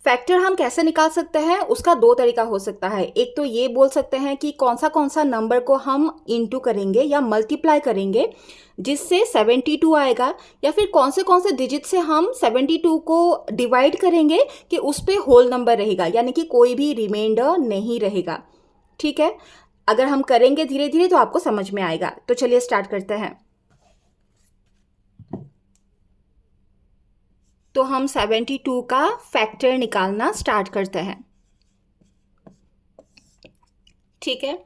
Factor हम कैसे निकाल सकते हैं, उसका दो तरीका हो सकता है। एक तो ये बोल सकते हैं कि कौन सा नंबर को हम इंटू करेंगे या मल्टीप्लाई करेंगे जिससे 72 आएगा, या फिर कौन से डिजिट से हम 72 को डिवाइड करेंगे कि उस पे होल नंबर रहेगा, यानी कि कोई भी रिमाइंडर नहीं रहेगा। ठीक है, अगर हम करेंगे धीरे धीरे तो आपको समझ में आएगा। तो चलिए स्टार्ट करते हैं। तो हम 72 का फैक्टर निकालना स्टार्ट करते हैं। ठीक है,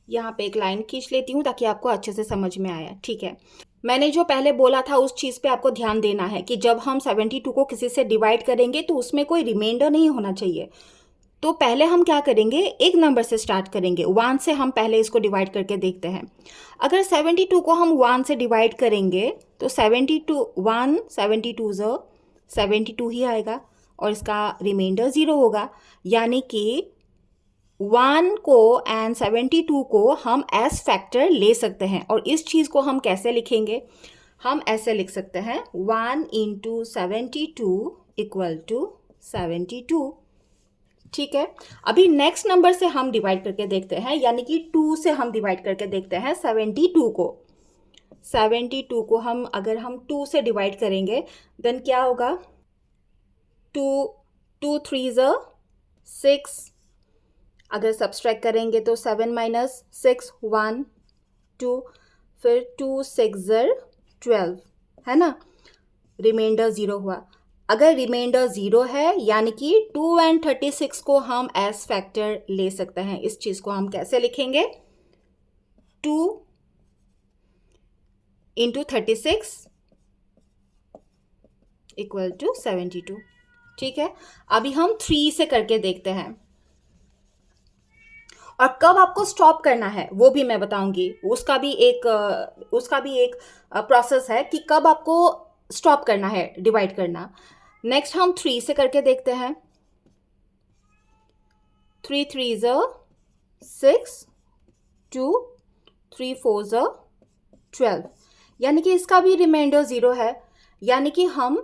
यहाँ पे एक लाइन खींच लेती हूँ ताकि आपको अच्छे से समझ में आया। ठीक है, मैंने जो पहले बोला था उस चीज़ पे आपको ध्यान देना है कि जब हम 72 को किसी से डिवाइड करेंगे तो उसमें कोई रिमाइंडर नहीं होना चाहिए। तो पहले हम क्या करेंगे, एक नंबर से स्टार्ट करेंगे। 1 से हम पहले इसको डिवाइड करके देखते हैं। अगर 72 को हम 1 से डिवाइड करेंगे तो 72 ही आएगा और इसका रिमाइंडर 0 होगा, यानी कि 1 को एंड 72 को हम एज फैक्टर ले सकते हैं। और इस चीज़ को हम कैसे लिखेंगे, हम ऐसे लिख सकते हैं 1 इंटू 72 इक्वल टू 72। ठीक है, अभी नेक्स्ट नंबर से हम डिवाइड करके देखते हैं, यानी कि 2 से हम डिवाइड करके देखते हैं 72 को। 72 को हम अगर हम 2 से डिवाइड करेंगे देन क्या होगा, 2 3 6, अगर सब्सट्रैक्ट करेंगे तो 7 माइनस 6 1 2, फिर 2 6 12, है ना, रिमाइंडर 0 हुआ। अगर रिमाइंडर 0 है यानी कि 2 एंड 36 को हम एज फैक्टर ले सकते हैं। इस चीज़ को हम कैसे लिखेंगे, 2 इंटू 36 इक्वल टू 72। ठीक है, अभी हम 3 से करके देखते हैं और कब आपको स्टॉप करना है वो भी मैं बताऊंगी। उसका भी एक प्रोसेस है कि कब आपको स्टॉप करना है डिवाइड करना। नेक्स्ट हम 3 से करके देखते हैं। 3 3 6, 2 3 4 12, यानी कि इसका भी रिमाइंडर 0 है, यानी कि हम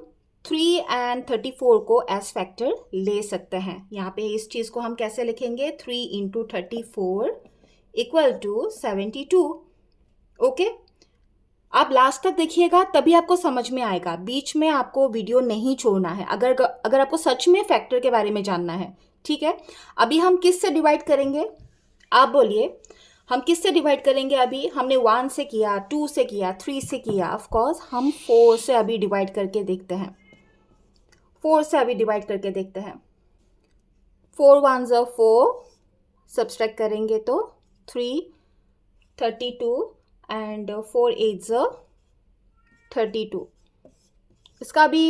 3 एंड 34 को एज फैक्टर ले सकते हैं। यहाँ पे इस चीज़ को हम कैसे लिखेंगे, 3 इंटू 34 इक्वल टू 72। ओके, आप लास्ट तक देखिएगा तभी आपको समझ में आएगा, बीच में आपको वीडियो नहीं छोड़ना है अगर आपको सच में फैक्टर के बारे में जानना है। ठीक है, अभी हम किस से डिवाइड करेंगे, आप बोलिए, हम किस से डिवाइड करेंगे। अभी हमने 1 से किया, 2 से किया, 3 से किया, ऑफ कोर्स हम 4 से अभी डिवाइड करके देखते हैं। 4 से अभी डिवाइड करके देखते हैं। 4 1 4, सब्सट्रैक्ट करेंगे तो 3 32 एंड 4 8 32, इसका भी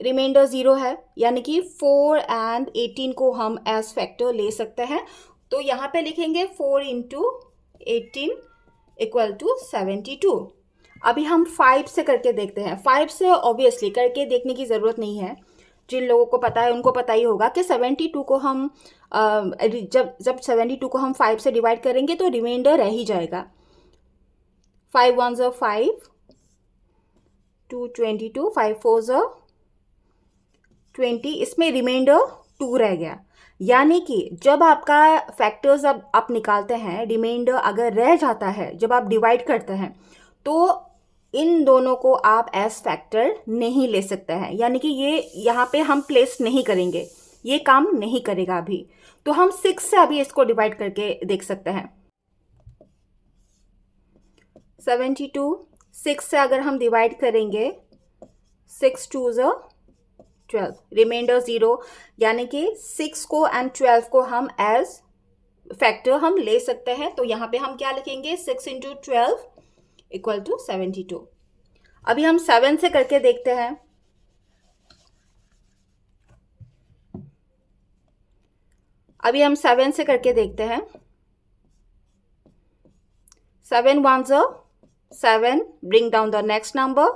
रिमाइंडर 0 है, यानी कि 4 एंड 18 को हम एज फैक्टर ले सकते हैं। तो यहाँ पे लिखेंगे 4 इंटू 18 इक्वल टू 72। अभी हम 5 से करके देखते हैं। 5 से ऑब्वियसली करके देखने की ज़रूरत नहीं है, जिन लोगों को पता है उनको पता ही होगा कि 72 को हम जब 72 को हम 5 से डिवाइड करेंगे तो रिमाइंडर रह ही जाएगा। 5 1 5, 2 22, 5 4 20, इसमें रिमाइंडर 2 रह गया, यानी कि जब आपका फैक्टर्स अब आप निकालते हैं, रिमाइंडर अगर रह जाता है जब आप डिवाइड करते हैं तो इन दोनों को आप एज फैक्टर नहीं ले सकते हैं, यानी कि ये यहाँ पे हम प्लेस नहीं करेंगे, ये काम नहीं करेगा अभी। तो हम 6 से अभी इसको डिवाइड करके देख सकते हैं। 72 6 से अगर हम डिवाइड करेंगे, 6 2 12, रिमाइंडर 0, यानी कि 6 को एंड 12 को हम एज फैक्टर हम ले सकते हैं। तो यहाँ पे हम क्या लिखेंगे, 6 इंटू 12 इक्वल टू 72। अभी हम 7 से करके देखते हैं। अभी हम 7 से करके देखते हैं। 7 1 7, bring down the next number.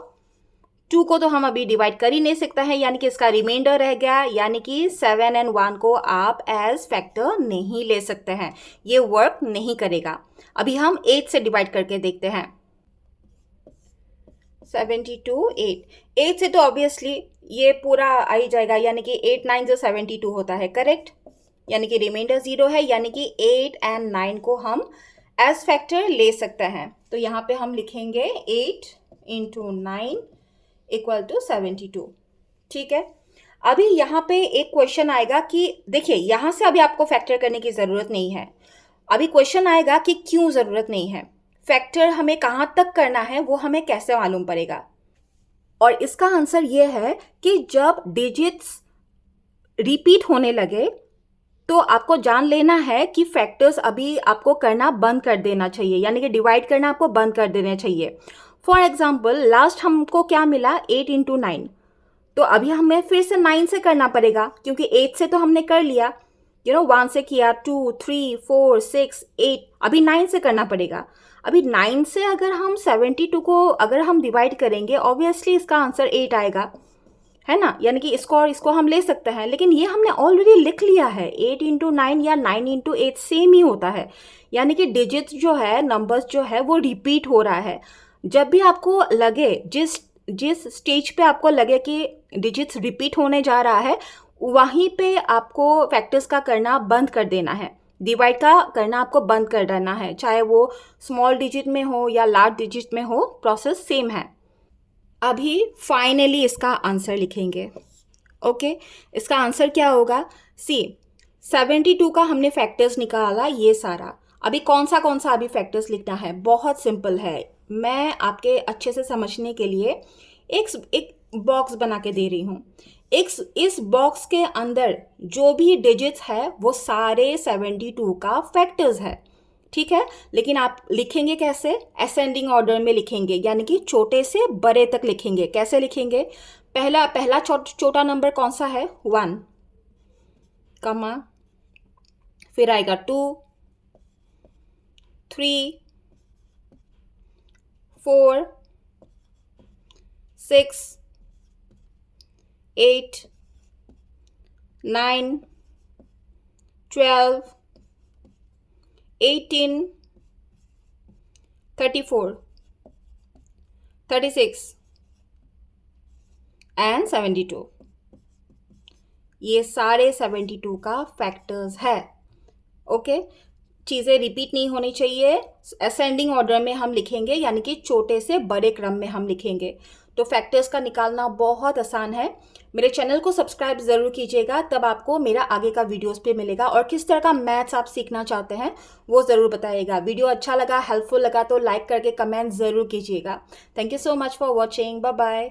2 को तो हम अभी डिवाइड कर ही नहीं सकते हैं, यानी कि इसका रिमाइंडर रह गया, यानी कि 7 एंड 1 को आप एज फैक्टर नहीं ले सकते हैं, ये वर्क नहीं करेगा। अभी हम 8 से डिवाइड करके देखते हैं। 72, 8, 8 से तो ऑब्वियसली ये पूरा आ ही जाएगा, यानी कि 8 9 जो 72 होता है, करेक्ट। यानी कि रिमाइंडर 0 है, यानी कि 8 एंड 9 को हम एज फैक्टर ले सकते हैं। तो यहाँ पे हम लिखेंगे 8 इंटू 9 इक्वल टू 72, ठीक है। अभी यहाँ पे एक क्वेश्चन आएगा कि देखिए यहाँ से अभी आपको फैक्टर करने की ज़रूरत नहीं है। अभी क्वेश्चन आएगा कि क्यों ज़रूरत नहीं है, फैक्टर हमें कहाँ तक करना है वो हमें कैसे मालूम पड़ेगा। और इसका आंसर ये है कि जब डिजिट्स रिपीट होने लगे तो आपको जान लेना है कि फैक्टर्स अभी आपको करना बंद कर देना चाहिए, यानी कि डिवाइड करना आपको बंद कर देना चाहिए। फॉर एग्जाम्पल लास्ट हमको क्या मिला, 8 इंटू 9, तो अभी हमें फिर से 9 से करना पड़ेगा, क्योंकि 8 से तो हमने कर लिया, 1 से किया, 2 3 4 6 8, अभी 9 से करना पड़ेगा। अभी 9 से अगर हम 72 को अगर हम डिवाइड करेंगे, ऑब्वियसली इसका आंसर 8 आएगा, है ना। यानी कि इसको और इसको हम ले सकते हैं, लेकिन ये हमने ऑलरेडी लिख लिया है। 8 इंटू 9 या 9 इंटू 8 सेम ही होता है, यानी कि डिजिट्स जो है, नंबर्स जो है वो रिपीट हो रहा है। जब भी आपको लगे, जिस स्टेज पे आपको लगे कि डिजिट्स रिपीट होने जा रहा है, वहीं पे आपको फैक्टर्स का करना बंद कर देना है, डिवाइड का करना आपको बंद कर देना है, चाहे वो स्मॉल डिजिट में हो या लार्ज डिजिट में हो, प्रोसेस सेम है। अभी फाइनली इसका आंसर लिखेंगे। ओके, इसका आंसर क्या होगा, सी 72 का हमने फैक्टर्स निकाला ये सारा। अभी कौन सा अभी फैक्टर्स लिखना है, बहुत सिंपल है। मैं आपके अच्छे से समझने के लिए एक बॉक्स बना के दे रही हूँ। इस बॉक्स के अंदर जो भी डिजिट्स है वो सारे 72 का फैक्टर्स है, ठीक है। लेकिन आप लिखेंगे कैसे, असेंडिंग ऑर्डर में लिखेंगे, यानी कि छोटे से बड़े तक लिखेंगे। कैसे लिखेंगे, पहला छोटा नंबर कौन सा है, 1, कमा, फिर आएगा 2, 3, 4, 6, 8, 9, 12, 18, 34, 36 एंड 72। ये सारे 72 का फैक्टर्स है। ओके, चीज़ें रिपीट नहीं होनी चाहिए, असेंडिंग ऑर्डर में हम लिखेंगे, यानी कि छोटे से बड़े क्रम में हम लिखेंगे। तो फैक्टर्स का निकालना बहुत आसान है। मेरे चैनल को सब्सक्राइब ज़रूर कीजिएगा, तब आपको मेरा आगे का वीडियोस पे मिलेगा। और किस तरह का मैथ्स आप सीखना चाहते हैं वो ज़रूर बताइएगा। वीडियो अच्छा लगा, हेल्पफुल लगा तो लाइक करके कमेंट ज़रूर कीजिएगा। Thank you so much for watching, bye bye.